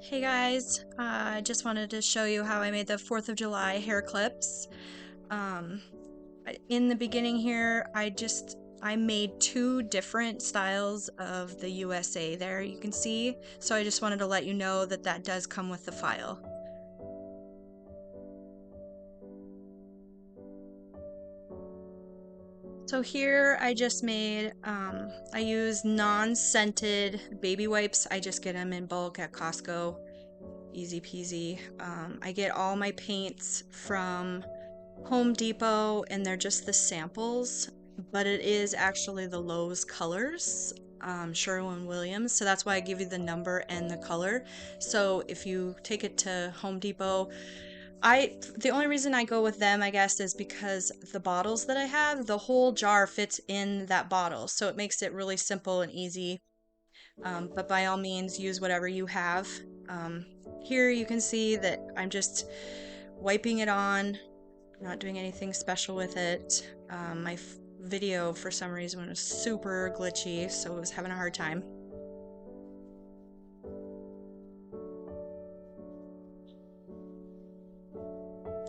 Hey guys, I just wanted to show you how I made the 4th of July hair clips. Um, in the beginning here, I made two different styles of the USA there, you can see. So I just wanted to let you know that that does come with the file. So here I just made, I use non-scented baby wipes. I just get them in bulk at Costco. Easy peasy. I get all my paints from Home Depot and they're just the samples, but it is actually the Lowe's colors, Sherwin-Williams. So that's why I give you the number and the color. So if you take it to Home Depot, the only reason I go with them, I guess, is because the bottles that I have, the whole jar fits in that bottle. So it makes it really simple and easy. But by all means, use whatever you have. Um, Here you can see that I'm just wiping it on, not doing anything special with it. My video, for some reason, was super glitchy, so I was having a hard time.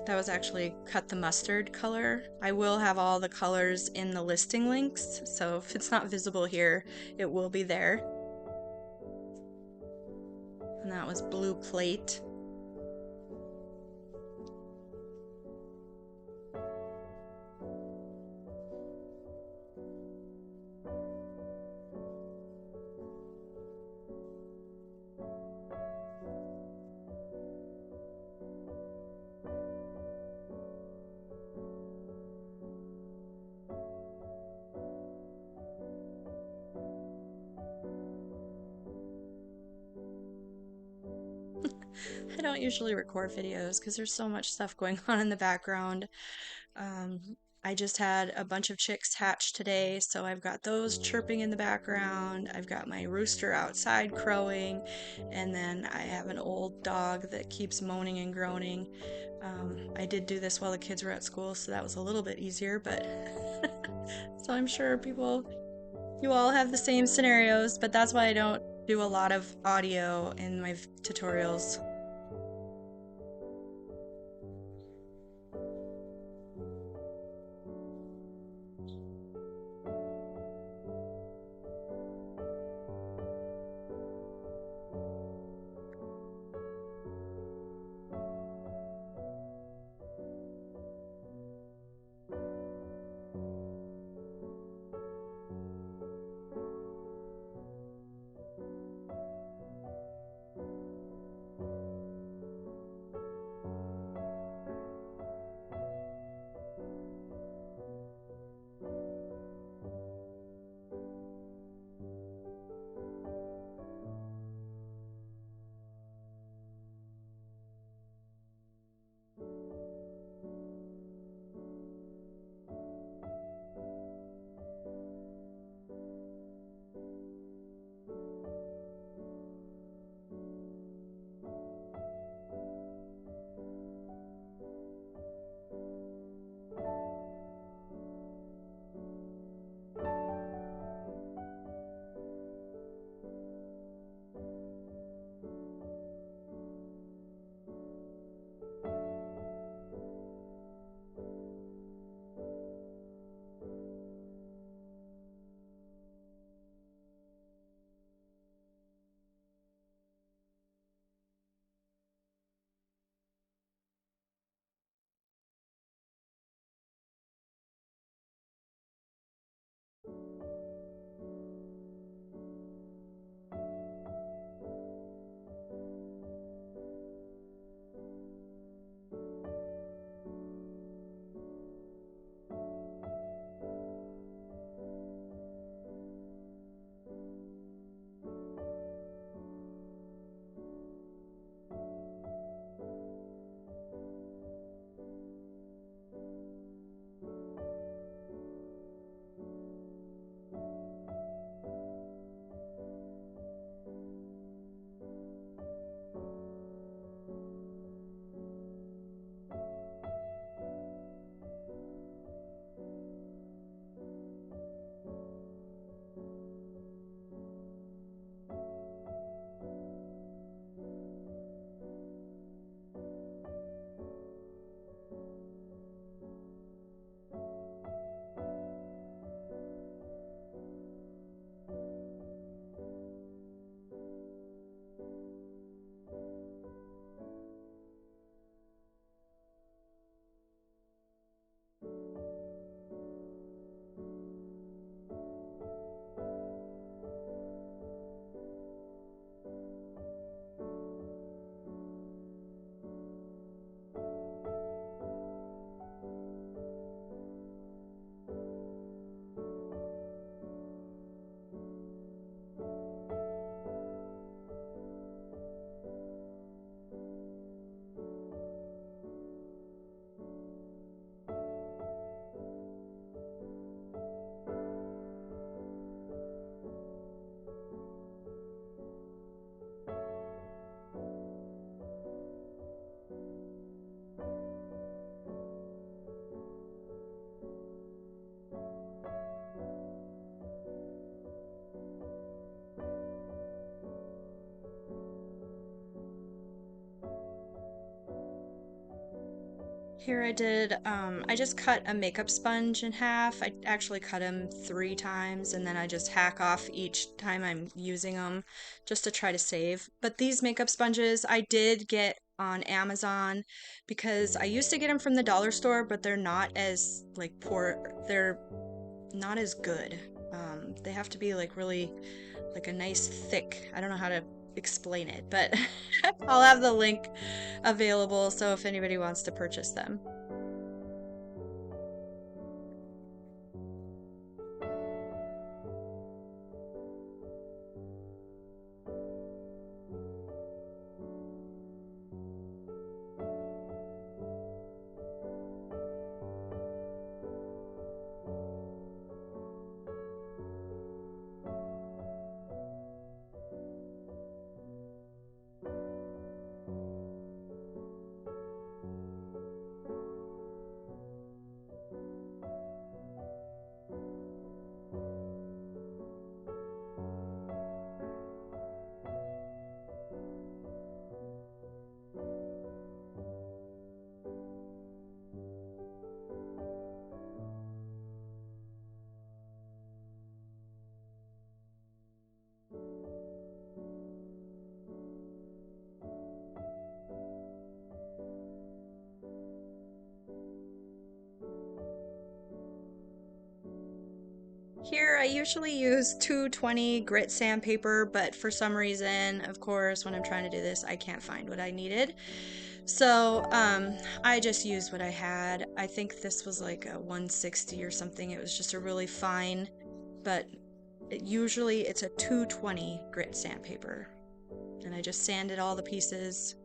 That was actually cut the mustard color. I will have all the colors in the listing links, so if it's not visible here, it will be there. And that was blue plate. I don't usually record videos because there's so much stuff going on in the background. Um, I just had a bunch of chicks hatch today, so I've got those chirping in the background. I've got my rooster outside crowing, and then I have an old dog that keeps moaning and groaning. I did do this while the kids were at school, so that was a little bit easier, but so I'm sure you all have the same scenarios, but that's why I don't do a lot of audio in my tutorials. Here I did, I just cut a makeup sponge in half. I actually cut them 3 times and then I just hack off each time I'm using them just to try to save. But these makeup sponges I did get on Amazon because I used to get them from the dollar store, but they're not as like they're not as good. They have to be like really like a nice thick, I don't know how to explain it, but I'll have the link available so if anybody wants to purchase them. Here, I usually use 220 grit sandpaper, but for some reason, of course, when I'm trying to do this, I can't find what I needed. So, I just used what I had. I think this was like a 160 or something. It was just a really fine, but usually it's a 220 grit sandpaper. And I just sanded all the pieces.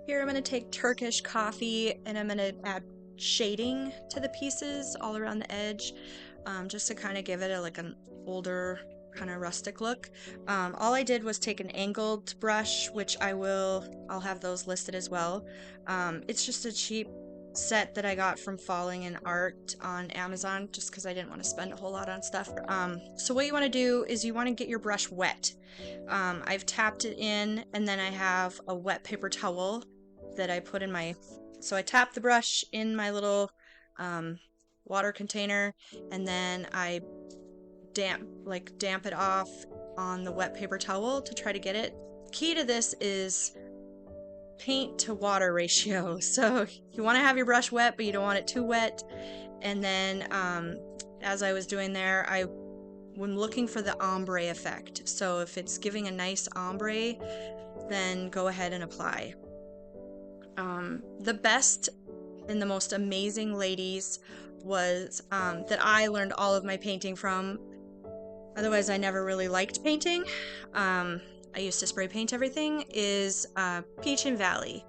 Here I'm going to take Turkish coffee and I'm going to add shading to the pieces all around the edge, just to kind of give it a like an older kind of rustic look. All I did was take an angled brush, which I'll have those listed as well. It's just a cheap set that I got from Falling in Art on Amazon just because I didn't want to spend a whole lot on stuff. So what you want to do is you want to get your brush wet. I've tapped it in and then I have a wet paper towel that I put in so I tap the brush in my little water container and then I damp it off on the wet paper towel to try to get it. Key to this is paint to water ratio. So you want to have your brush wet, but you don't want it too wet. And then as I was doing there, when looking for the ombre effect. So if it's giving a nice ombre, then go ahead and apply. The best and the most amazing ladies was that I learned all of my painting from. Otherwise, I never really liked painting. I used to spray paint everything, is Peach and Valley.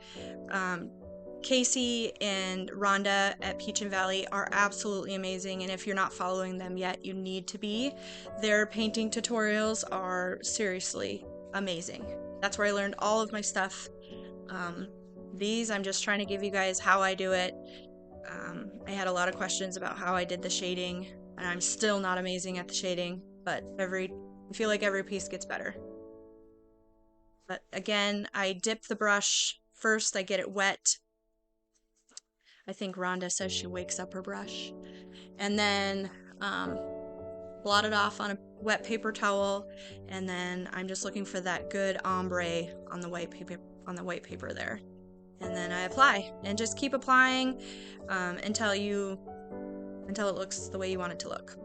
Casey and Rhonda at Peach and Valley are absolutely amazing, and if you're not following them yet, you need to be. Their painting tutorials are seriously amazing. That's where I learned all of my stuff. I'm just trying to give you guys how I do it. I had a lot of questions about how I did the shading, and I'm still not amazing at the shading, but I feel like every piece gets better. But again, I dip the brush first, I get it wet. I think Rhonda says she wakes up her brush. And then blot it off on a wet paper towel, and then I'm just looking for that good ombre on the white paper there. And then I apply and just keep applying until it looks the way you want it to look.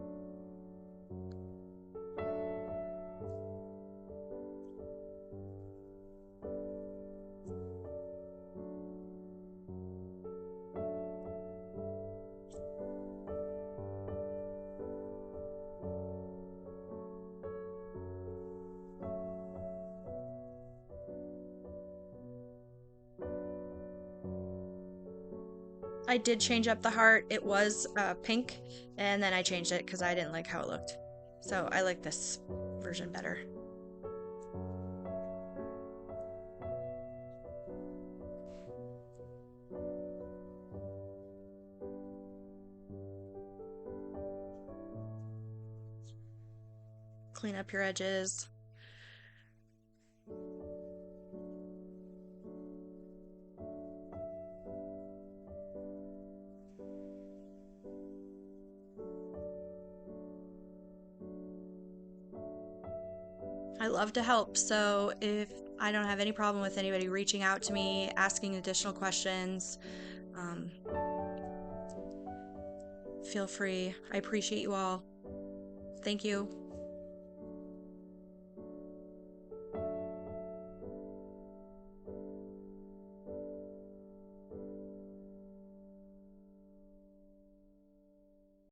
I did change up the heart. It was pink, and then I changed it because I didn't like how it looked. So I like this version better. Clean up your edges. I love to help, so if I don't have any problem with anybody reaching out to me, asking additional questions, um, feel free. I appreciate you all. Thank you.